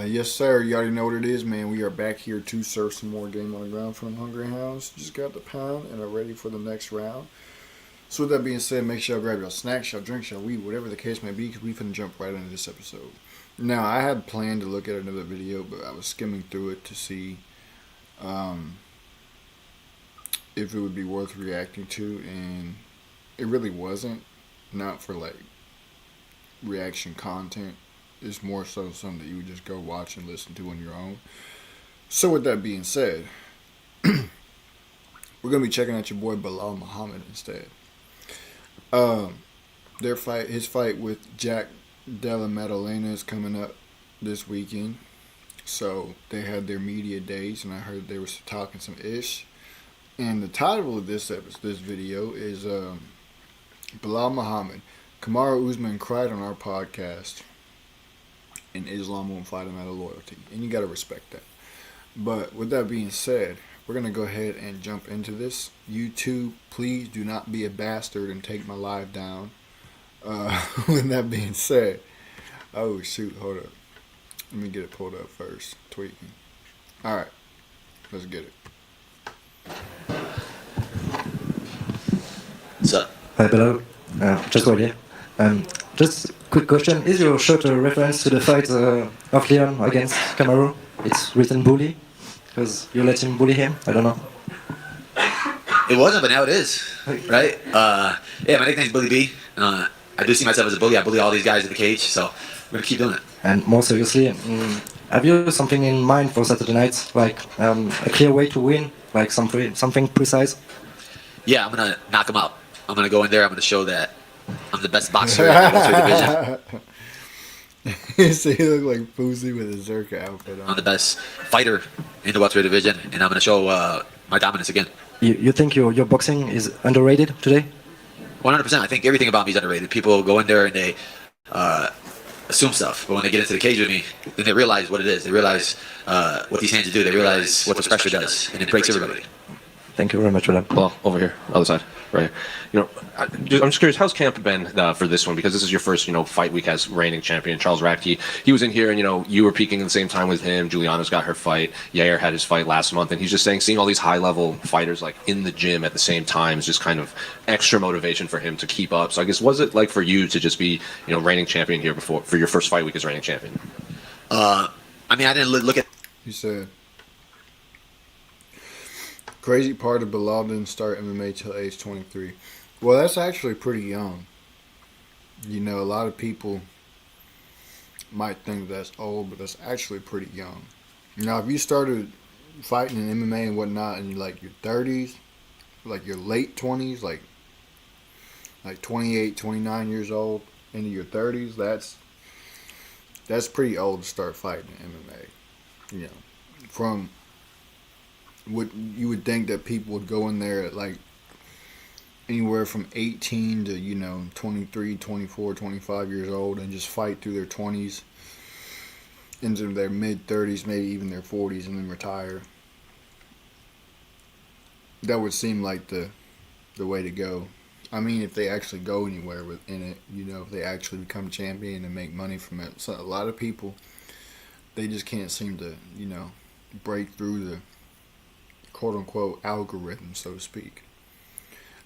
Yes, sir. You already know what it is, man. We are back here to serve some more game on the ground from Hungry Hounds. Just got the pound and are ready for the next round. So with that being said, make sure y'all grab your snacks, your drinks, your weed, whatever the case may be, because we finna jump right into this episode. Now, I had planned to look at another video, but I was skimming through it to see if it would be worth reacting to, and it really wasn't. Not for like reaction content. It's more so something that you would just go watch and listen to on your own. So with that being said, we're gonna be checking out your boy BELAL MUHHAMED instead. His fight with Jack Della Maddalena is coming up this weekend. So they had their media days, and I heard they were talking some ish. And the title of this video is BELAL MUHHAMED. Kamaru Usman cried on our podcast, and Islam won't fight him out of loyalty. And you gotta respect that. But with that being said, we're gonna go ahead and jump into this. YouTube, please do not be a bastard and take my live down. With that being said, oh shoot, hold up. Let me get it pulled up first. Tweaking. Alright, let's get it. What's up? Hi, Belal. Just over here. Just quick question. Is your shirt a reference to the fight of Leon against Kamaru? It's written bully? Because you let him bully him? I don't know. It wasn't, but now it is, right? Yeah, my nickname's Bully B. I do see myself as a bully. I bully all these guys in the cage, so we're gonna keep doing it. And more seriously, have you something in mind for Saturday night? Like a clear way to win? Like something precise? Yeah, I'm gonna knock him out. I'm gonna go in there. I'm gonna show that I'm the best boxer in the welterweight division. So he looked like Fousey with a Zerka outfit on. I'm the best fighter in the welterweight division, and I'm gonna show my dominance again. You think your boxing is underrated today? 100%. I think everything about me is underrated. People go in there and they assume stuff, but when they get into the cage with me, then they realize what it is. They realize what these hands do. They realize what the pressure does, and it breaks everybody. Thank you very much for that. Well, over here, other side, right here. You know, I'm just curious, how's camp been for this one? Because this is your first, fight week as reigning champion. Charles Radke, he was in here, and you were peaking at the same time with him. Juliano's got her fight. Yair had his fight last month, and he's just saying, seeing all these high-level fighters like in the gym at the same time is just kind of extra motivation for him to keep up. So I guess, was it like for you to just be, reigning champion here for your first fight week as reigning champion? I mean, I didn't look at. He said. Crazy part of Belal didn't start MMA till age 23. Well, that's actually pretty young. A lot of people might think that's old, but that's actually pretty young. Now, if you started fighting in MMA and whatnot in like your 30s, like your late 20s, like 28, 29 years old, into your 30s, that's pretty old to start fighting in MMA. From what you would think that people would go in there at like anywhere from 18 to 23, 24, 25 years old and just fight through their 20s into their mid 30s, maybe even their 40s, and then retire. That would seem like the way to go. I mean, if they actually go anywhere within it, if they actually become champion and make money from it. So a lot of people, they just can't seem to break through the quote-unquote algorithm, so to speak,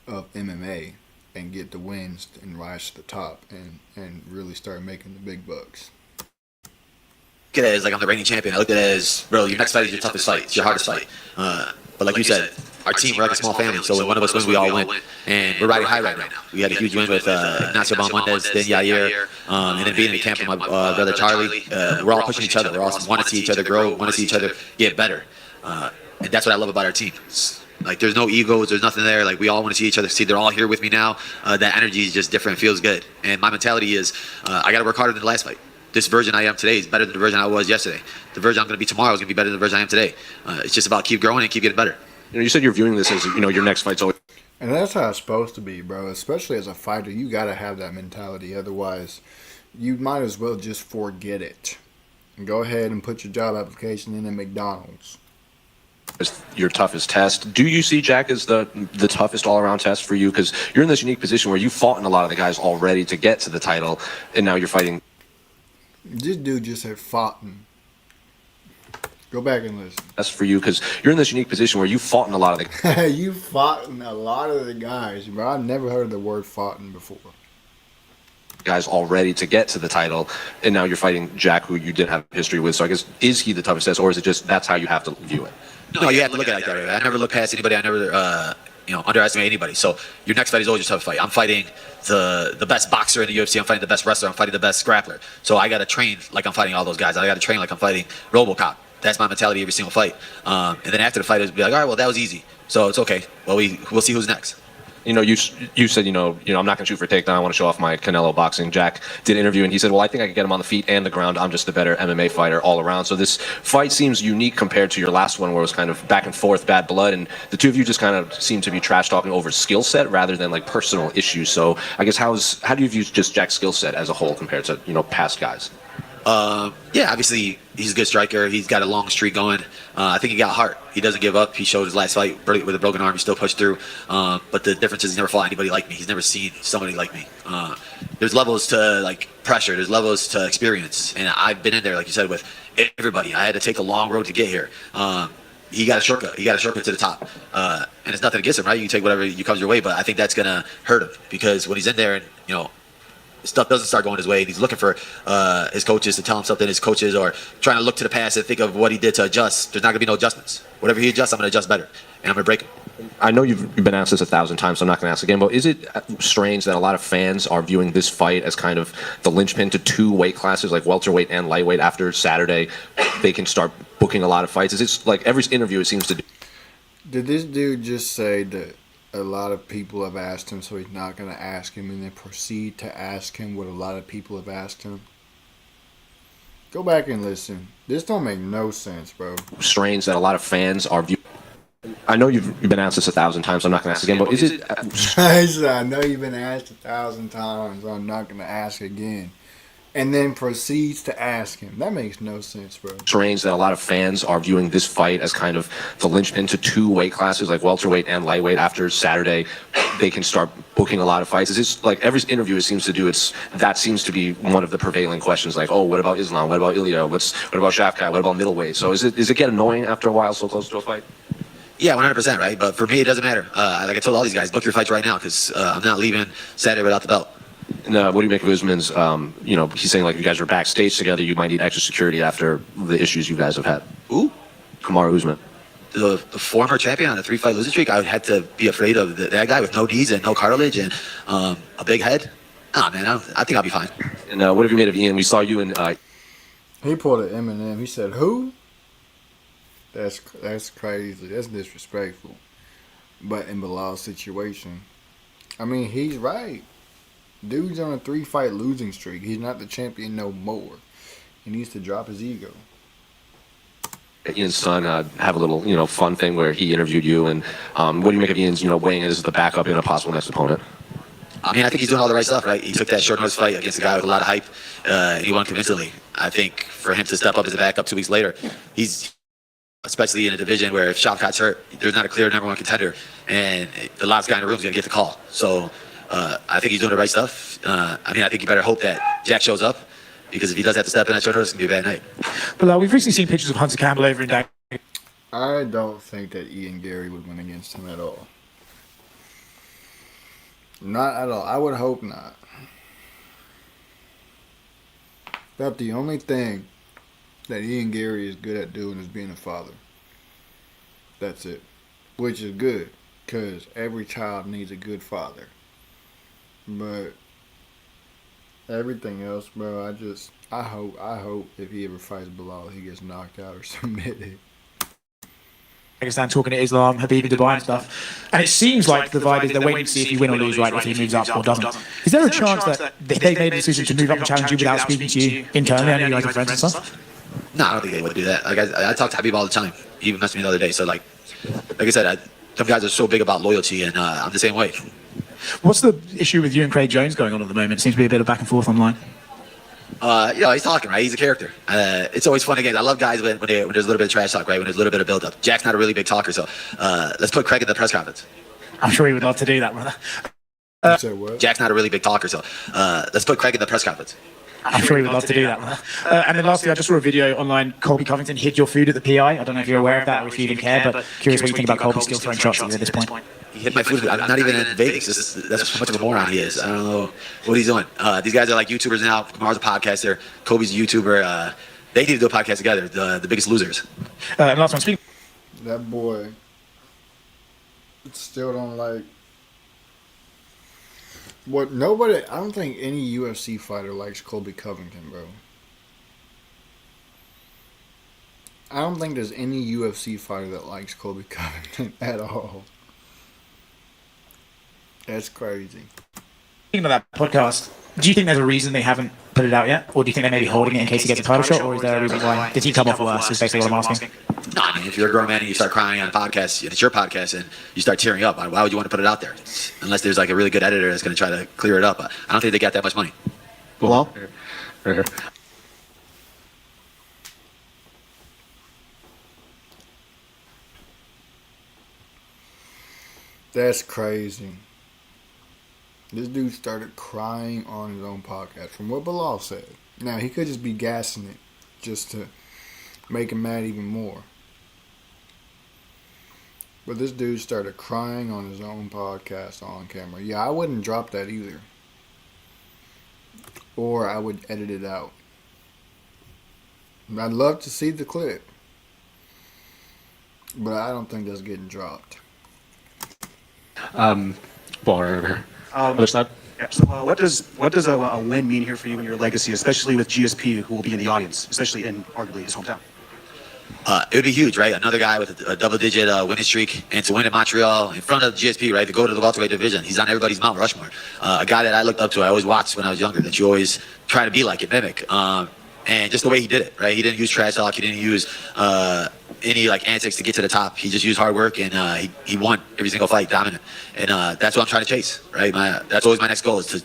of MMA and get the wins and rise to the top and really start making the big bucks. Look at it as like I'm the reigning champion. I look at it as, bro, your next fight is your toughest fight. It's your hardest fight. But like you said, our team, we're like a small family, so when one of us wins, we all win. And we're riding high right now. We had a huge win with Ignacio Balmondez, then Yair, and then being in the camp with my brother Charlie. We're all pushing each other. We all want to see each other grow, want to see each other get better. And that's what I love about our team. Like, there's no egos, there's nothing there. Like, we all want to see each other. See, they're all here with me now. That energy is just different, feels good. And my mentality is, I got to work harder than the last fight. This version I am today is better than the version I was yesterday. The version I'm going to be tomorrow is going to be better than the version I am today. It's just about keep growing and keep getting better. You said you're viewing this as, your next fight's always. And that's how it's supposed to be, bro. Especially as a fighter, you got to have that mentality. Otherwise, you might as well just forget it. And go ahead and put your job application in at McDonald's. As your toughest test. Do you see Jack as the toughest all-around test for you? Because you're in this unique position where you fought in a lot of the guys already to get to the title, and now you're fighting. This dude just had fought. Go back and listen. That's for you because you're in this unique position where you fought in a lot of the You fought a lot of the guys, bro. I've never heard the word fought before. guys already to get to the title, and now you're fighting Jack, who you did have history with. So I guess, is he the toughest test, or is it just that's how you have to view it? No, you have to look at it like that. Right? I never look past anybody. I never, underestimate anybody. So your next fight is always your toughest fight. I'm fighting the best boxer in the UFC. I'm fighting the best wrestler. I'm fighting the best grappler. So I got to train like I'm fighting all those guys. I got to train like I'm fighting RoboCop. That's my mentality every single fight. And then after the fight, it'll be like, all right, well, that was easy. So it's okay. Well, we'll see who's next. You said, I'm not going to shoot for a takedown. I want to show off my Canelo boxing. Jack did an interview, and he said, well, I think I could get him on the feet and the ground. I'm just a better MMA fighter all around. So this fight seems unique compared to your last one where it was kind of back and forth, bad blood. And the two of you just kind of seem to be trash talking over skill set rather than like personal issues. So I guess how do you view just Jack's skill set as a whole compared to, past guys? Yeah, obviously he's a good striker. He's got a long streak going. I think he got heart. He doesn't give up. He showed his last fight with a broken arm. He still pushed through. But the difference is he's never fought anybody like me. He's never seen somebody like me. There's levels to like pressure. There's levels to experience. And I've been in there, like you said, with everybody. I had to take a long road to get here. He got a shortcut. He got a shortcut to the top. And it's nothing against him, right? You can take whatever comes your way. But I think that's going to hurt him because when he's in there and, stuff doesn't start going his way, and he's looking for his coaches to tell him something, his coaches, or trying to look to the past and think of what he did to adjust. There's not going to be no adjustments. Whatever he adjusts, I'm going to adjust better, and I'm going to break him. I know you've been asked this 1,000 times, so I'm not going to ask again, but is it strange that a lot of fans are viewing this fight as kind of the linchpin to two weight classes, like welterweight and lightweight? After Saturday, they can start booking a lot of fights. Is it like every interview it seems to do? Did this dude just say that a lot of people have asked him, so he's not going to ask him, and then proceed to ask him what a lot of people have asked him? Go back and listen. This don't make no sense, bro. Strange that a lot of fans are viewing. I know you've been asked this 1,000 times, so I'm not going to ask again, but is it... I know you've been asked 1,000 times, so I'm not going to ask again. And then proceeds to ask him. That makes no sense, bro. Strange that a lot of fans are viewing this fight as kind of the linchpin to two weight classes, like welterweight and lightweight. After Saturday, they can start booking a lot of fights. Is this like every interview it seems to do? That seems to be one of the prevailing questions. Like, oh, what about Islam? What about Ilya? What about Shafkat? What about middleweight? So is it get annoying after a while, so close to a fight? Yeah, 100%, right? But for me, it doesn't matter. Like I told all these guys, book your fights right now because I'm not leaving Saturday without the belt. And, what do you make of Usman's, he's saying like you guys are backstage together, you might need extra security after the issues you guys have had. Ooh. Kamaru Usman. The former champion on a 3-fight losing streak, I would have to be afraid of that guy with no knees and no cartilage and a big head. Nah, man, I think I'll be fine. And what have you made of Ian? We saw you in... He pulled an Eminem. He said, who? That's crazy. That's disrespectful. But in Belal's situation, I mean, he's right. Dude's on a 3-fight losing streak. He's not the champion no more. He needs to drop his ego. Ian's son have a little, fun thing where he interviewed you. And what do you make of Ian's, weighing in as the backup in a possible next opponent? I mean, I think he's doing all the right stuff, right? He took that short notice fight against a guy with a lot of hype. He won convincingly. I think for him to step up as a backup 2 weeks later, he's especially in a division where if Shafkat's hurt, there's not a clear number 1 contender, and the last guy in the room is going to get the call. So I think he's doing the right stuff. I think you better hope that Jack shows up, because if he does have to step in at short notice, it's going to be a bad night. But we've recently seen pictures of Hunter Campbell over in Dag. I don't think that Ian Gary would win against him at all. Not at all. I would hope not. But the only thing that Ian Gary is good at doing is being a father. That's it. Which is good, because every child needs a good father. But everything else, bro, I hope if he ever fights Belal, he gets knocked out or submitted. Pakistan talking to Islam, Habib in Dubai and stuff. And it seems like the vibe is they're waiting to see if you win or lose, right, if he moves up or doesn't. Is there a chance that they made a decision to move up and challenge you without speaking to you internally? I know you guys are friends and stuff. No, I don't think they would do that. Like I talk to Habib all the time. He even messaged me the other day. So like I said, some guys are so big about loyalty, and I'm the same way. What's the issue with you and Craig Jones going on at the moment? It seems to be a bit of back and forth online. He's talking, right? He's a character. It's always fun again. I love guys when there's a little bit of trash talk, right? When there's a little bit of build-up. Jack's not a really big talker, so let's put Craig in the press conference. I'm sure he would love to do that, brother. You said what? Jack's not a really big talker, so let's put Craig in the press conference. I'm sure he would love to do that. And then lastly, I just saw a video online. Colby Covington hid your food at the PI. I don't know if you're aware of that or if you even care, but curious what you think about Colby still throwing shots at you at this point. He hit my food. I'm not even in Vegas. That's how much of a moron he is. I don't know what he's doing. These guys are like YouTubers now. Kamar's a podcaster. Kobe's a YouTuber. They need to do a podcast together. The Biggest Losers. And last one, speaking. That boy still don't like. What nobody, I don't think any UFC fighter likes Colby Covington, bro. I don't think there's any UFC fighter that likes Colby Covington at all. That's crazy. Speaking of that podcast, do you think there's a reason they haven't put it out yet? Or do you think they may be holding it in case he gets a title shot? Or is there a reason why? Did he come off worse, is basically what I'm asking. No, I mean, if you're a grown man and you start crying on a podcast, and it's your podcast, and you start tearing up, why would you want to put it out there? Unless there's like a really good editor that's going to try to clear it up. I don't think they got that much money. Well, right here. That's crazy. This dude started crying on his own podcast, from what Belal said. Now, he could just be gassing it just to make him mad even more. But this dude started crying on his own podcast on camera. Yeah, I wouldn't drop that either. Or I would edit it out. I'd love to see the clip. But I don't think that's getting dropped. Other side. Yeah, so what does a win mean here for you and your legacy, especially with GSP, who will be in the audience, especially in arguably his hometown? It would be huge, right? Another guy with a double-digit winning streak, and to win in Montreal in front of GSP, right? To go to the welterweight division, he's on everybody's Mount Rushmore. A guy that I looked up to, I always watched when I was younger, that you always try to be like and mimic. And just the way he did it, right? He didn't use trash talk. He didn't use any like antics to get to the top. He just used hard work, and he won every single fight, dominant. And that's what I'm trying to chase, right? That's always my next goal is to.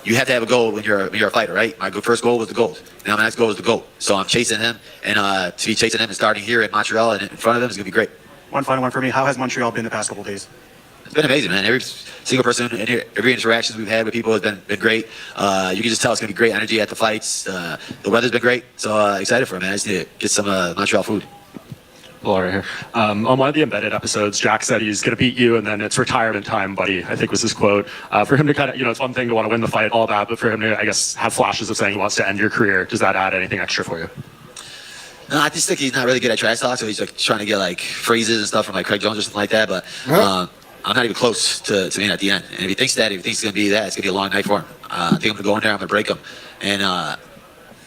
You have to have a goal when you're a fighter, right? My first goal was the gold. Now my next goal is the gold. So I'm chasing him, and to be chasing him and starting here in Montreal and in front of him is gonna be great. One final one for me. How has Montreal been the past couple of days? It's been amazing, man. Every single person, every interaction we've had with people has been great. You can just tell it's gonna be great energy at the fights. The weather's been great, so excited for it, man. I just need to get some Montreal food. Right here. On one of the embedded episodes, Jack said he's going to beat you, and then it's retirement time, buddy. I think was his quote. For him to kind of, it's one thing to want to win the fight, all that, but for him to, I guess, have flashes of saying he wants to end your career, does that add anything extra for you? No, I just think he's not really good at trash talk, so he's like trying to get like phrases and stuff from like Craig Jones or something like that. But I'm not even close to being at the end. And if he thinks it's going to be that, it's going to be a long night for him. I think I'm going to go in there, I'm going to break him. And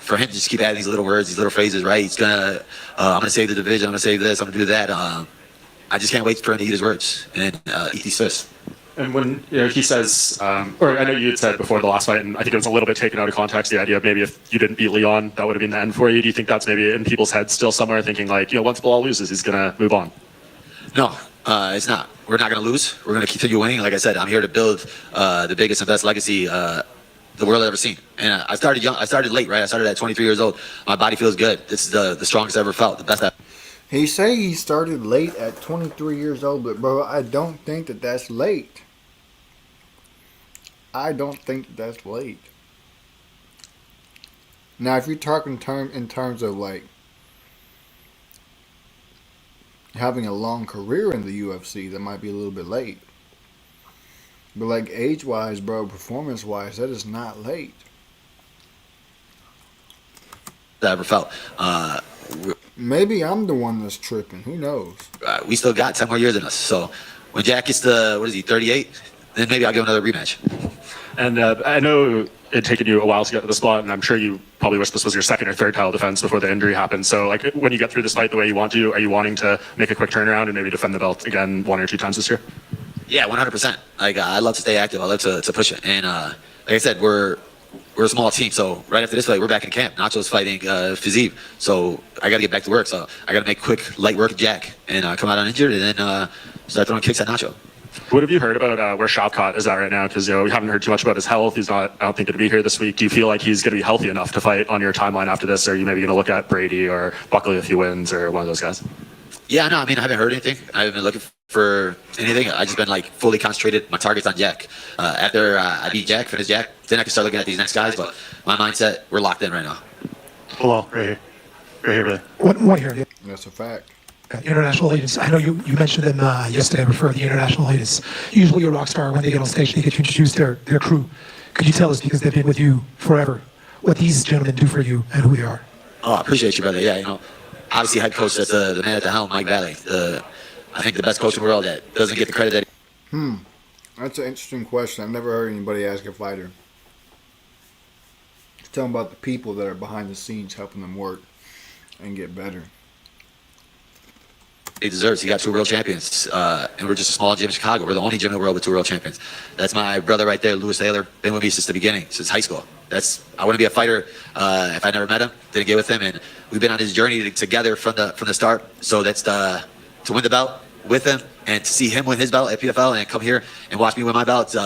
for him to just keep adding these little words, these little phrases, right? He's gonna, I'm gonna save the division. I'm gonna save this. I'm gonna do that. I just can't wait for him to eat his words and eat these fists. And when he says, or I know you had said before the last fight, and I think it was a little bit taken out of context, the idea of maybe if you didn't beat Leon, that would have been the end for you. Do you think that's maybe in people's heads still somewhere, thinking like, once Belal loses, he's gonna move on? No, it's not. We're not gonna lose. We're gonna continue winning. Like I said, I'm here to build the biggest and best legacy the world has ever seen. And I started young. I started late, right? I started at 23 years old. My body feels good. This is the strongest I ever felt, the best. He say he started late at 23 years old, but bro, I don't think that's late. I don't think that's late. Now, if you're talking in terms of like having a long career in the UFC, that might be a little bit late. But like age-wise, bro, performance-wise, that is not late. I ever felt. Maybe I'm the one that's tripping. Who knows? We still got 10 more years in us. So when Jack gets to, 38? Then maybe I'll give another rematch. And I know it taken you a while to get to the spot, and I'm sure you probably wish this was your second or third title defense before the injury happened. So like when you get through this fight the way you want to, are you wanting to make a quick turnaround and maybe defend the belt again 1 or 2 times this year? Yeah, 100%. Like I love to stay active. I love to push it. And like I said, we're a small team. So right after this fight, we're back in camp. Nacho's fighting Fiziev. So I got to get back to work. So I got to make quick light work with Jack and come out uninjured and then start throwing kicks at Nacho. What have you heard about where Shavkat is at right now? Because we haven't heard too much about his health. He's not, I don't think, going to be here this week. Do you feel like he's going to be healthy enough to fight on your timeline after this? Or are you maybe going to look at Brady or Buckley if he wins or one of those guys? Yeah, no, I mean, I haven't heard anything. I haven't been looking for anything. I just been like fully concentrated. My target's on Jack. After I beat Jack, finish Jack, then I can start looking at these next guys. But my mindset, we're locked in right now. Belal, right here. Right here, brother. One here. Yeah. That's a fact. International leaders. I know you mentioned them yesterday. I refer the international leaders. Usually a rock star, when they get on stage, they get to introduce their crew. Could you tell us, because they've been with you forever, what these gentlemen do for you and who they are? Oh, I appreciate you, brother. Yeah, obviously head coach, that's the man at the helm, Mike Valley. I think the best coach in the world that doesn't get the credit that That's an interesting question. I've never heard anybody ask a fighter. Tell them about the people that are behind the scenes helping them work and get better. he deserves. He got 2 world champions, and we're just a small gym in Chicago. We're the only gym in the world with 2 world champions. That's my brother right there, Lewis Taylor. Been with me since the beginning, since high school. I want to be a fighter. If I never met him, didn't get with him, and we've been on his journey together from the start. So that's to win the belt with him, and to see him win his belt at PFL and come here and watch me win my belt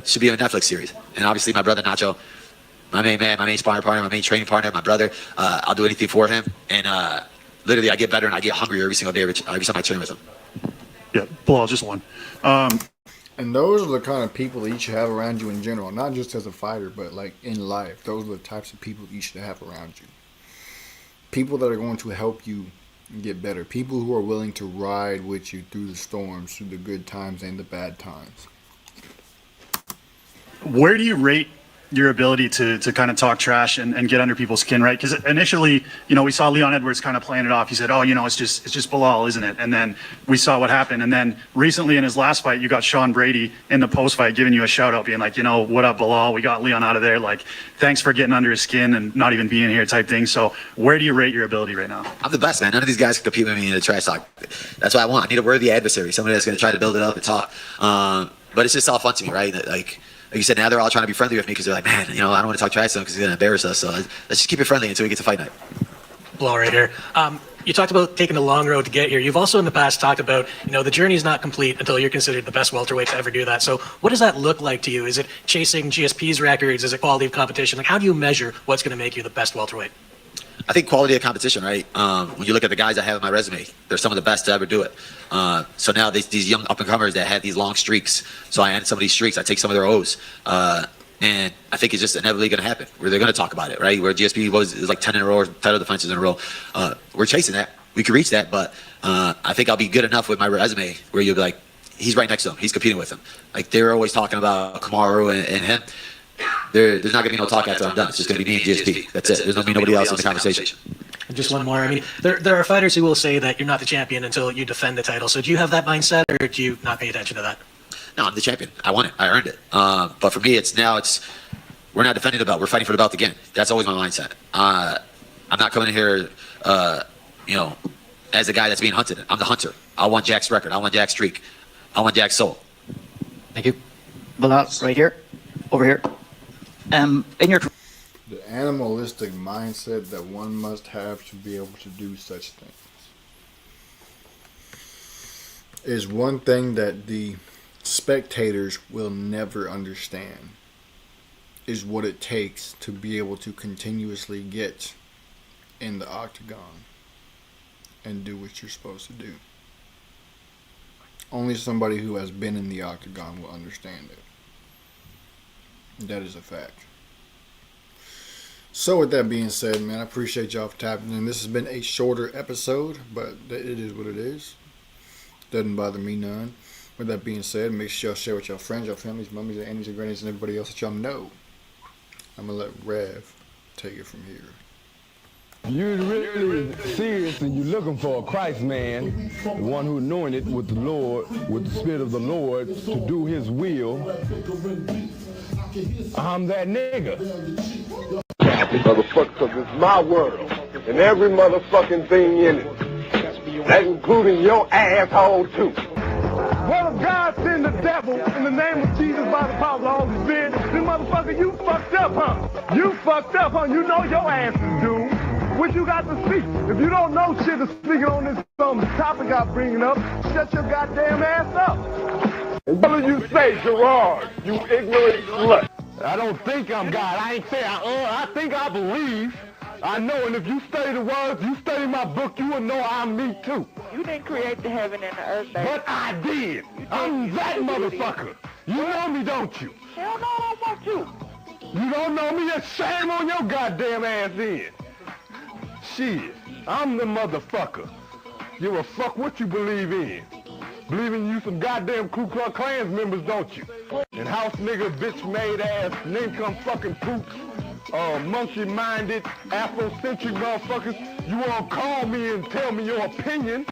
should be a Netflix series. And obviously my brother Nacho, my main man, my main sparring partner, my main training partner, my brother. I'll do anything for him, and literally I get better and I get hungrier every single day, every time I train with him. Yeah, Belal, just one. And those are the kind of people that you should have around you in general, not just as a fighter, but like in life. Those are the types of people you should have around you. People that are going to help you get better. People who are willing to ride with you through the storms, through the good times and the bad times. Where do you rate your ability to kind of talk trash and get under people's skin, right? Because initially, we saw Leon Edwards kind of playing it off. He said, "Oh, it's just Belal, isn't it?" And then we saw what happened. And then recently in his last fight, you got Sean Brady in the post fight giving you a shout out, being like, "What up, Belal? We got Leon out of there. Like, thanks for getting under his skin and not even being here," type thing. So where do you rate your ability right now? I'm the best, man. None of these guys can compete with me in the trash talk. That's what I want. I need a worthy adversary, somebody that's going to try to build it up and talk. But it's just all fun to me, right? Like you said, now they're all trying to be friendly with me because they're like, man, I don't want to talk trash to him because he's going to embarrass us. So let's just keep it friendly until we get to fight night. Belal right here. You talked about taking the long road to get here. You've also in the past talked about, the journey is not complete until you're considered the best welterweight to ever do that. So what does that look like to you? Is it chasing GSP's records? Is it quality of competition? Like, how do you measure what's going to make you the best welterweight? I think quality of competition, right? When you look at the guys I have on my resume, they're some of the best to ever do it. So now these young up-and-comers that have these long streaks, so I end some of these streaks, I take some of their O's. And I think it's just inevitably going to happen, where they're going to talk about it, right? Where GSP is like 10 in a row, or title defenses in a row. We're chasing that. We could reach that, but I think I'll be good enough with my resume where you'll be like, he's right next to him. He's competing with him. Like, they're always talking about Kamaru and him. There's not going to be no talk after I'm done. It's just going to be me and GSP. That's it. There's going to be nobody else in the conversation. And just one more. I mean, there are fighters who will say that you're not the champion until you defend the title. So do you have that mindset, or do you not pay attention to that? No, I'm the champion. I won it. I earned it. But for me, we're not defending the belt. We're fighting for the belt again. That's always my mindset. I'm not coming in here, as the guy that's being hunted. I'm the hunter. I want Jack's record. I want Jack's streak. I want Jack's soul. Thank you. Belal, right here, over here. In your The animalistic mindset that one must have to be able to do such things is one thing that the spectators will never understand, is what it takes to be able to continuously get in the octagon and do what you're supposed to do. Only somebody who has been in the octagon will understand it. That is a fact. So with that being said, man, I appreciate y'all for tapping in. This has been a shorter episode, but it is what it is. Doesn't bother me none. With that being said, make sure y'all share with y'all friends, y'all families, mummies, and aunties, and grannies, and everybody else that y'all know. I'm going to let Rev take it from here. You're really serious and you're looking for a Christ man, the one who anointed with the Lord, with the Spirit of the Lord, to do his will. I'm that nigga. Motherfucker, because it's my world, and every motherfucking thing in it. That including your asshole, too. What if God send the devil in the name of Jesus by the power of the Holy Spirit? Then motherfucker, you fucked up, huh? You fucked up, huh? You know your ass is doomed. What you got to speak? If you don't know shit to speaking on this topic I'm bringing up, shut your goddamn ass up. What do you say, Gerard, you ignorant slut? I don't think I'm God. I ain't say I think I believe. I know, and if you study the words, you study my book, you will know I'm me too. You didn't create the heaven and the earth, baby. But I did. I'm that motherfucker. You know me, don't you? Hell no, I don't want you. You don't know me? That's shame on your goddamn ass then. Shit, I'm the motherfucker. Give a fuck what you believe in. Believe in you some goddamn Ku Klux Klans members, don't you? And house nigga, bitch-made ass, nincome fucking poops, monkey-minded, Afrocentric motherfuckers. You wanna call me and tell me your opinion?